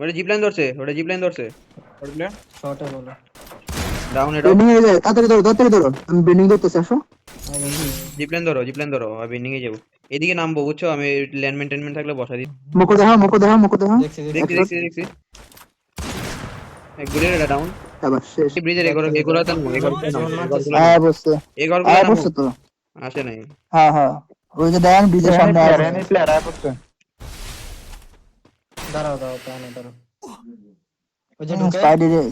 ওটা জিপলাইন ধরছে, ওটা জিপলাইন ধরছে। পড়লে শর্টে বলো ডাউন এটা। বেন্ডিং এ যায়, তাড়াতাড়ি ধরো, তাড়াতাড়ি ধরো, আমি বেন্ডিং ধরতেছি, আসো। আগে জিপলাইন ধরো আর বেন্ডিং এ যাবো। এদিকে নামবো বুঝছো, আমি ল্যান্ড মেনটেনমেন্ট থাকলে বসা দিই। মুখো দেখাও, মুখো দেখাও, মুখো দেখাও। দেখছি দেখছি দেখছি দেখছি দেখছি। এক গুলির এটা ডাউন। আবার শেষ। ব্রিজের এগুলো তো নামো, হ্যাঁ বসছে, এই ঘরগুলো হ্যাঁ নামো। বসছে তো। আসে নাই। হ্যাঁ হ্যাঁ, ওই যে দেখেন ব্রিজের সামনে আছে। রেনি প্লেয়ার আয় পড়ছে। দাঁড়াও দাঁড়াও তাহলে দাঁড়াও ওই যে ঢুকে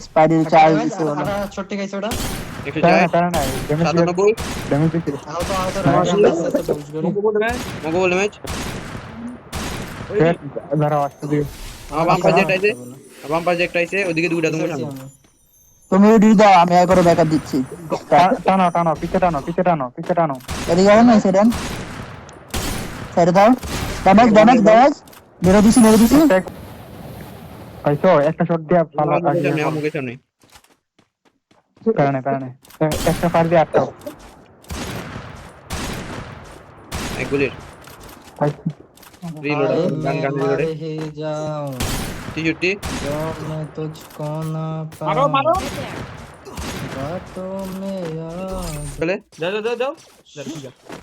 স্পাইডার চার্জ দিছে বলো। ছোট্টি খাইছে ওটা একটু তারা যায় না, তারা না, ড্যামেজ 97। ড্যামেজ দিছে। আহত রাশ তো বুঝ করি মগো বলে ম্যাচ। দাঁড়াও আসতে দিও। আমার বাম পাশে একটা আইছে, বাম পাশে একটা আইছে, ওদিকে দুইটা তুমি সামনে। তুমি ওই ডিল দাও, আমি একবারে ব্যাকআপ দিচ্ছি। টানো টানো, পিছে টানো, পিছে টানো, পিছে টানো। এদিকে আনো না, সেডেন সাইডে দাও। ড্যামেজ ড্যামেজ ড্যামেজ, মেরে দিছি মেরে দিছি। হয়তো একটা শট দিয়া পালা আমার মুখের সামনে, আমার মুখের সামনে। কারণে কারণে একটা পার দিয়ে আটকাও। এক গুলির রিলোড, গান রিলোডে। হে যাও 63। जो मैं तुझको ना मारो, मारो। बातों में याद চলে যাও যাও যাও যাও।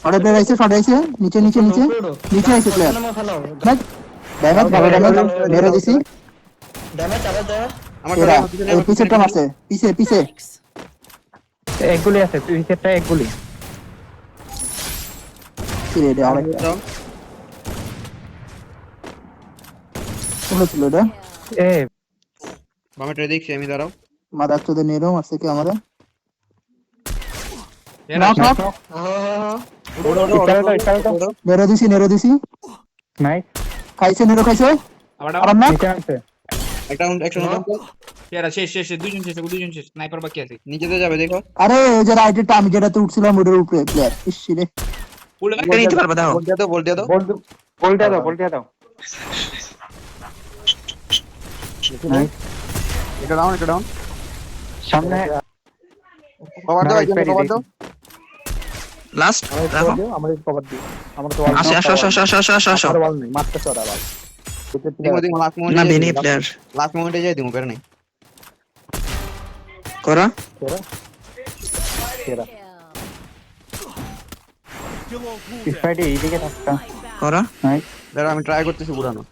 শর্টে প্লেয়ার আইছে, শর্টে আইছে, নিচে নিচে নিচে নিচে আইছে প্লেয়ার। ড্যামেজ ড্যামেজ মেরে দিছি। ড্যামেজ আবার দাও আমার এরা ঘরে এই পিছেরটা মারছে, পিছে পিছে। এক গুলি আছে, পিছেরটা এক গুলি। কি রে এটা আরেকটা দাও। কোন ছিল এটা? এ বামে ট্রে দেখছি আমি, দাঁড়াও। মাদার চোদে নেরো মারছে কি আমারে? Knock knock. নেরো দিছি নেরো দিছি। নাইস। খাইছে নেরো খাইছে। আবার না নিচে আছে। একটা অ্যাকশন নাও। পেয়ারা শেষ শেষ শেষ, দুইজন শেষ, দুইজন শেষ, স্নাইপার বাকি আছে। নিচেতে যাবে দেখো। আরে ওই যে রাইটেরটা আমি যেটাতে উঠছিলাম ওটার উপরে প্লেয়ার। ইস রে, পুরো একটা নিতে পারবা দাও। বল দিয়া দাও, বল দিয়া দাও। বলটা দাও, বলটা দাও। নাইস। এটা ডাউন, এটা ডাউন। সামনে কভার দাও, একজন কভার দাও। লাস্ট রাখো। আসো আসো আসো আসো আসো আসো আসো। দিমো দিমো লাস্ট মোমেন্ট। না বেনি প্লেয়ার লাস্ট মোমেন্টে যাই দিমো, করে নাই। করা। স্পাইডে এইদিকে থাকতা। করা। নাইস। দাঁড়া আমি ট্রাই করতেছি ঘুরানো।